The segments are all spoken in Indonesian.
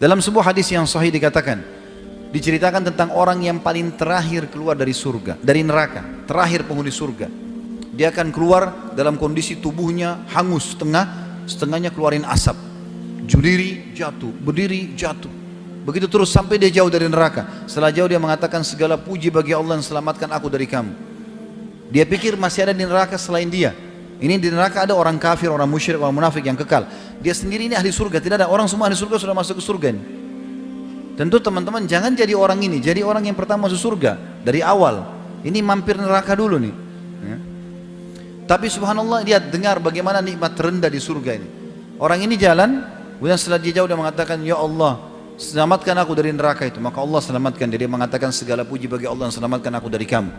Dalam sebuah hadis yang sahih dikatakan, diceritakan tentang orang yang paling terakhir keluar dari surga, dari neraka, terakhir penghuni surga. Dia akan keluar dalam kondisi tubuhnya hangus setengah, setengahnya keluarin asap. Berdiri jatuh, berdiri jatuh. Begitu terus sampai dia jauh dari neraka. Setelah jauh dia mengatakan, segala puji bagi Allah yang selamatkan aku dari kamu. Dia pikir masih ada di neraka selain dia. Ini di neraka ada orang kafir, orang musyrik, orang munafik yang kekal. Dia sendiri ini ahli surga, tidak ada. Orang semua ahli surga sudah masuk ke surga ini. Tentu teman-teman jangan jadi orang ini, jadi orang yang pertama masuk surga dari awal. Ini mampir neraka dulu nih. Ya. Tapi subhanallah, dia dengar bagaimana nikmat terendah di surga ini. Orang ini jalan, kemudian setelah dia jauh dia mengatakan, ya Allah, selamatkan aku dari neraka itu. Maka Allah selamatkan dia, mengatakan segala puji bagi Allah yang selamatkan aku dari kamu.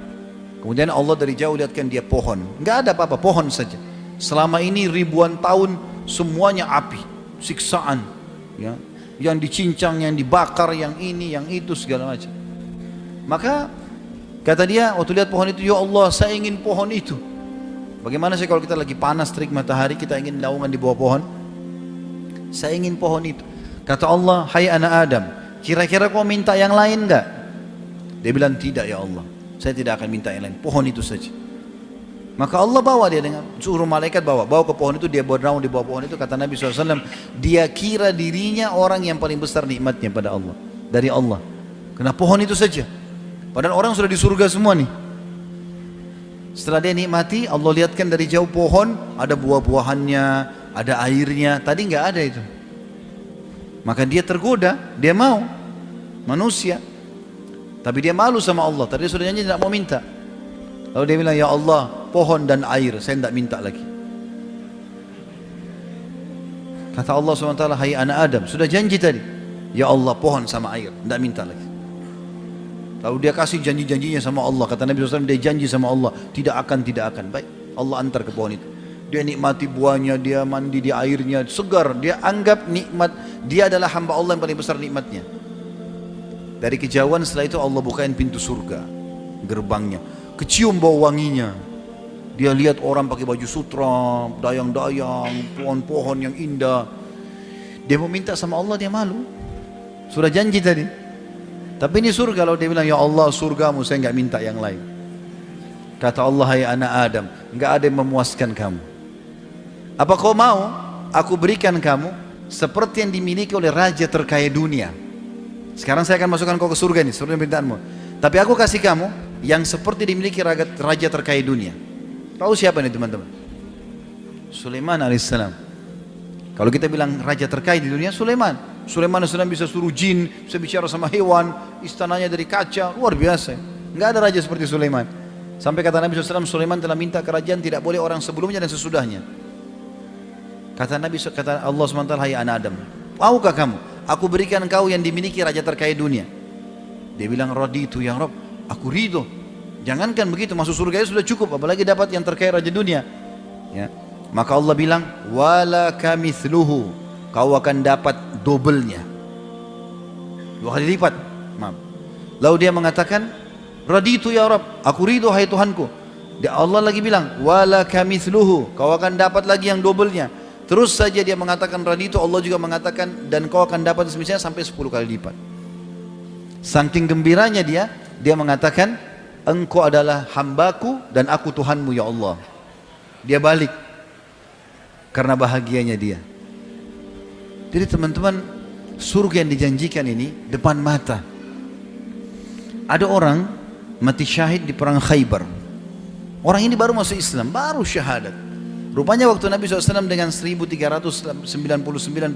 Kemudian Allah dari jauh lihatkan dia pohon, nggak ada apa-apa, pohon saja. Selama ini ribuan tahun semuanya api, siksaan, ya, yang dicincang, yang dibakar, yang ini, yang itu segala macam. Maka kata dia waktu lihat pohon itu, ya Allah saya ingin pohon itu. Bagaimana sih kalau kita lagi panas terik matahari, kita ingin naungan di bawah pohon? Saya ingin pohon itu. Kata Allah, hai anak Adam, kira-kira kau minta yang lain enggak? Dia bilang, tidak ya Allah, saya tidak akan minta yang lain, pohon itu saja. Maka Allah bawa dia dengan suruh malaikat bawa ke pohon itu. Dia bernaung di bawah pohon itu. Kata Nabi SAW, dia kira dirinya orang yang paling besar nikmatnya pada Allah, dari Allah, karena pohon itu saja. Padahal orang sudah di surga semua nih. Setelah dia nikmati, Allah lihatkan dari jauh pohon, ada buah-buahannya, ada airnya. Tadi nggak ada itu. Maka dia tergoda, dia mau manusia, tapi dia malu sama Allah. Tadi dia sudah janji tidak mau minta. Lalu dia bilang, ya Allah, pohon dan air, saya tidak minta lagi. Kata Allah SWT, hai anak Adam, sudah janji tadi, ya Allah, pohon sama air, tidak minta lagi. Lalu dia kasih janji-janjinya sama Allah. Kata Nabi SAW, dia janji sama Allah, tidak akan. Baik, Allah antar ke pohon itu. Dia nikmati buahnya, dia mandi di airnya, segar. Dia anggap nikmat, dia adalah hamba Allah yang paling besar nikmatnya. Dari kejauhan setelah itu Allah bukain pintu surga, gerbangnya. Kecium bau wanginya. Dia lihat orang pakai baju sutra, dayang-dayang, pohon-pohon yang indah. Dia mau minta sama Allah, dia malu. Sudah janji tadi. Tapi ini surga. Kalau dia bilang, ya Allah surgamu, saya enggak minta yang lain. Kata Allah, hai anak Adam, enggak ada yang memuaskan kamu. Apa kau mau aku berikan kamu seperti yang dimiliki oleh raja terkaya dunia? Sekarang saya akan masukkan kau ke surga ini, surga permintaanmu. Tapi aku kasih kamu yang seperti dimiliki raja terkaya dunia. Tahu siapa ini teman-teman? Sulaiman alaihissalam. Kalau kita bilang raja terkaya di dunia, Sulaiman. Sulaiman alaihissalam bisa suruh jin, bisa bicara sama hewan, istananya dari kaca, luar biasa. Enggak ada raja seperti Sulaiman. Sampai kata Nabi SAW, Sulaiman telah minta kerajaan tidak boleh orang sebelumnya dan sesudahnya. Kata Allah SWT, hai anak Adam, maukah kamu aku berikan kau yang dimiliki raja terkaya dunia? Dia bilang, raditu ya Rabb, aku ridho. Jangankan begitu, masuk surga sudah cukup, apalagi dapat yang terkaya raja dunia. Ya. Maka Allah bilang, wala kamithluhu, kau akan dapat dobelnya, 2 kali lipat. Maaf. Lalu dia mengatakan, raditu ya Rabb, aku ridho hai Tuhanku. Dia Allah lagi bilang, wala kamithluhu, kau akan dapat lagi yang dobelnya. Terus saja dia mengatakan raditu, Allah juga mengatakan, dan kau akan dapat semisalnya sampai 10 kali lipat. Saking gembiranya dia mengatakan, engkau adalah hambaku dan aku Tuhanmu ya Allah. Dia balik karena bahagianya dia. Jadi teman-teman, surga yang dijanjikan ini depan mata. Ada orang mati syahid di perang Khaybar. Orang ini baru masuk Islam, baru syahadat. Rupanya waktu Nabi SAW dengan 1399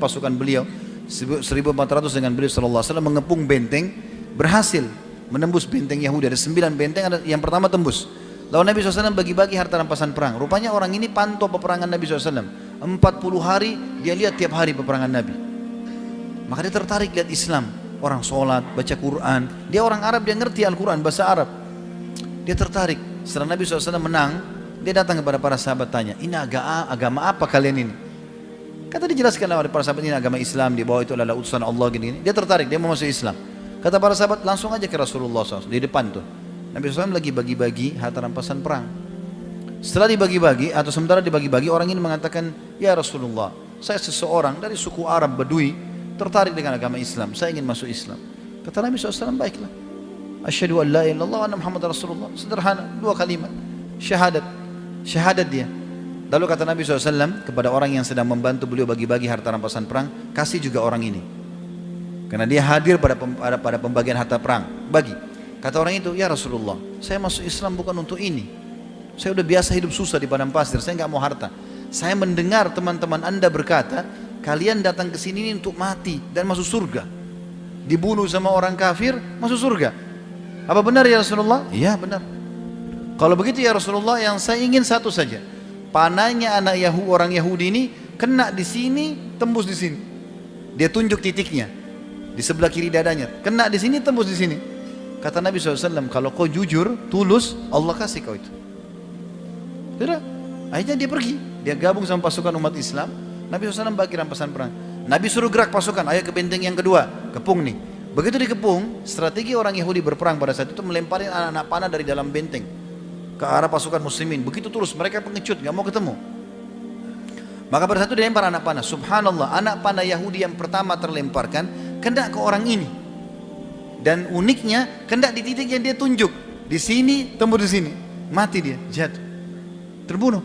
pasukan beliau, 1400 dengan beliau SAW mengepung benteng, berhasil menembus benteng Yahudi. Ada 9 benteng, ada yang pertama tembus. Lalu Nabi SAW bagi-bagi harta rampasan perang. Rupanya orang ini pantau peperangan Nabi SAW. 40 hari dia lihat tiap hari peperangan Nabi. Maka dia tertarik lihat Islam. Orang sholat, baca Quran. Dia orang Arab, dia ngerti Al-Quran, bahasa Arab. Dia tertarik. Setelah Nabi SAW menang, dia datang kepada para sahabat tanya, ini agama apa kalian ini? Kata dijelaskan oleh para sahabat, ini agama Islam, di bawah itu adalah utusan Allah gini. Dia tertarik, dia mau masuk Islam. Kata para sahabat, langsung aja ke Rasulullah SAW di depan tuh. Nabi SAW lagi bagi-bagi harta rampasan perang. Setelah dibagi-bagi atau sementara dibagi-bagi, orang ini mengatakan, ya Rasulullah, saya seseorang dari suku Arab Badui, tertarik dengan agama Islam, saya ingin masuk Islam. Kata Nabi SAW, baiklah. Asyhadu an la ilaha illallah wa anna Muhammad Rasulullah. Sederhana, 2 kalimat. Syahadat dia. Lalu kata Nabi SAW kepada orang yang sedang membantu beliau bagi-bagi harta rampasan perang, kasih juga orang ini. Karena dia hadir pada pembagian harta perang, bagi. Kata orang itu, ya Rasulullah, saya masuk Islam bukan untuk ini. Saya udah biasa hidup susah di padang pasir, saya nggak mau harta. Saya mendengar teman-teman Anda berkata, kalian datang ke sini untuk mati dan masuk surga. Dibunuh sama orang kafir, masuk surga. Apa benar ya Rasulullah? Iya benar. Kalau begitu ya Rasulullah, yang saya ingin satu saja. Panahnya orang Yahudi ini kena di sini, tembus di sini. Dia tunjuk titiknya di sebelah kiri dadanya. Kena di sini, tembus di sini. Kata Nabi SAW, kalau kau jujur, tulus, Allah kasih kau itu. Sudah. Akhirnya dia pergi. Dia gabung sama pasukan umat Islam. Nabi SAW bagi rampasan perang. Nabi suruh gerak pasukan, ayo ke benteng yang kedua, kepung nih. Begitu dikepung, strategi orang Yahudi berperang pada saat itu melemparin anak-anak panah dari dalam benteng ke arah pasukan muslimin. Begitu terus, mereka pengecut, gak mau ketemu. Maka pada saat itu dilempar anak panah. Subhanallah, anak panah Yahudi yang pertama terlemparkan kena ke orang ini. Dan uniknya, kena di titik yang dia tunjuk. Di sini, tembus di sini. Mati dia, jatuh. Terbunuh.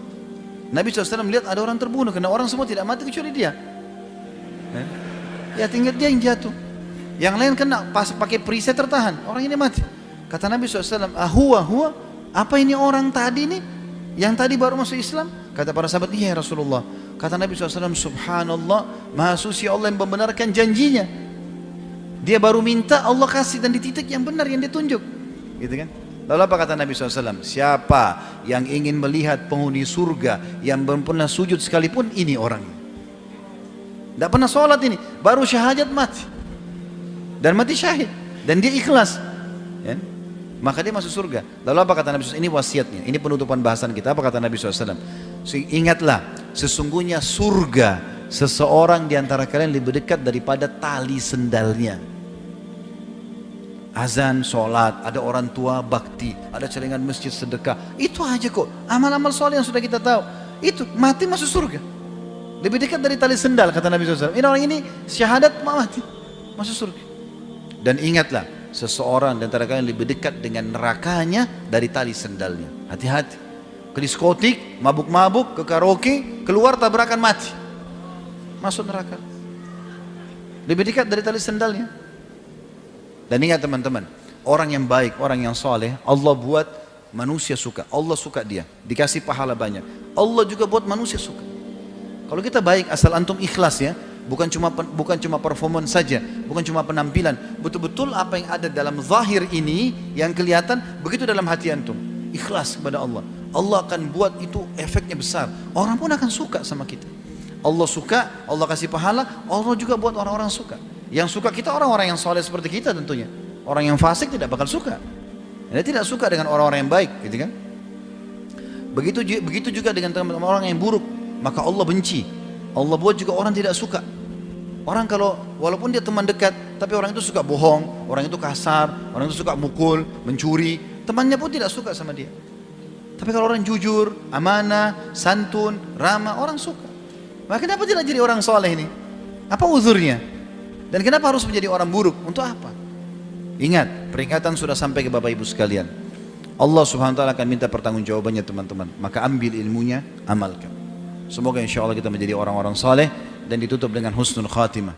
Nabi SAW melihat ada orang terbunuh, karena orang semua tidak mati kecuali dia. Ya tinggal dia yang jatuh. Yang lain kena pas pakai perisai tertahan. Orang ini mati. Kata Nabi SAW, huwa, apa ini orang tadi nih? Yang tadi baru masuk Islam? Kata para sahabat, iya Rasulullah. Kata Nabi SAW, subhanallah, maha suci Allah yang membenarkan janjinya. Dia baru minta, Allah kasih, dan di titik yang benar yang ditunjuk. Gitu kan? Lalu apa kata Nabi SAW? Siapa yang ingin melihat penghuni surga yang belum pernah sujud sekalipun, ini orangnya. Tidak pernah sholat ini, baru syahadat mati. Dan mati syahid. Dan dia ikhlas. Ya? Maka dia masuk surga. Lalu apa kata Nabi SAW? Ini wasiatnya, ini penutupan bahasan kita. Apa kata Nabi SAW? Ingatlah, sesungguhnya surga seseorang di antara kalian lebih dekat daripada tali sendalnya. Azan, sholat, ada orang tua bakti, ada celengan masjid sedekah. Itu aja kok, amal-amal soleh yang sudah kita tahu. Itu, mati masuk surga. Lebih dekat dari tali sendal, kata Nabi SAW. Ini orang ini syahadat mati, masuk surga. Dan ingatlah, seseorang di antara kalian lebih dekat dengan nerakanya dari tali sendalnya. Hati-hati. Ke diskotik, mabuk-mabuk, ke karaoke, keluar tabrakan mati. Masuk neraka. Lebih dekat dari tali sendalnya. Dan ingat teman-teman, orang yang baik, orang yang soleh, Allah buat manusia suka. Allah suka dia, dikasih pahala banyak. Allah juga buat manusia suka. Kalau kita baik, asal antum ikhlas ya, bukan cuma performance saja, bukan cuma penampilan, betul-betul apa yang ada dalam zahir ini yang kelihatan, begitu dalam hati antum. Ikhlas kepada Allah. Allah akan buat itu efeknya besar. Orang pun akan suka sama kita. Allah suka, Allah kasih pahala, Allah juga buat orang-orang suka. Yang suka kita orang-orang yang soleh seperti kita tentunya. Orang yang fasik tidak bakal suka. Dia tidak suka dengan orang-orang yang baik, gitu kan? Begitu juga dengan teman-teman orang yang buruk, maka Allah benci. Allah buat juga orang tidak suka. Orang kalau walaupun dia teman dekat, tapi orang itu suka bohong, orang itu kasar, orang itu suka mukul, mencuri, temannya pun tidak suka sama dia. Tapi kalau orang jujur, amanah, santun, ramah, orang suka. Maka kenapa tidak jadi orang soleh ini? Apa uzurnya? Dan kenapa harus menjadi orang buruk? Untuk apa? Ingat, peringatan sudah sampai ke Bapak Ibu sekalian. Allah Subhanahu wa taala akan minta pertanggungjawabannya teman-teman. Maka ambil ilmunya, amalkan. Semoga insya Allah kita menjadi orang-orang saleh dan ditutup dengan husnul khatimah.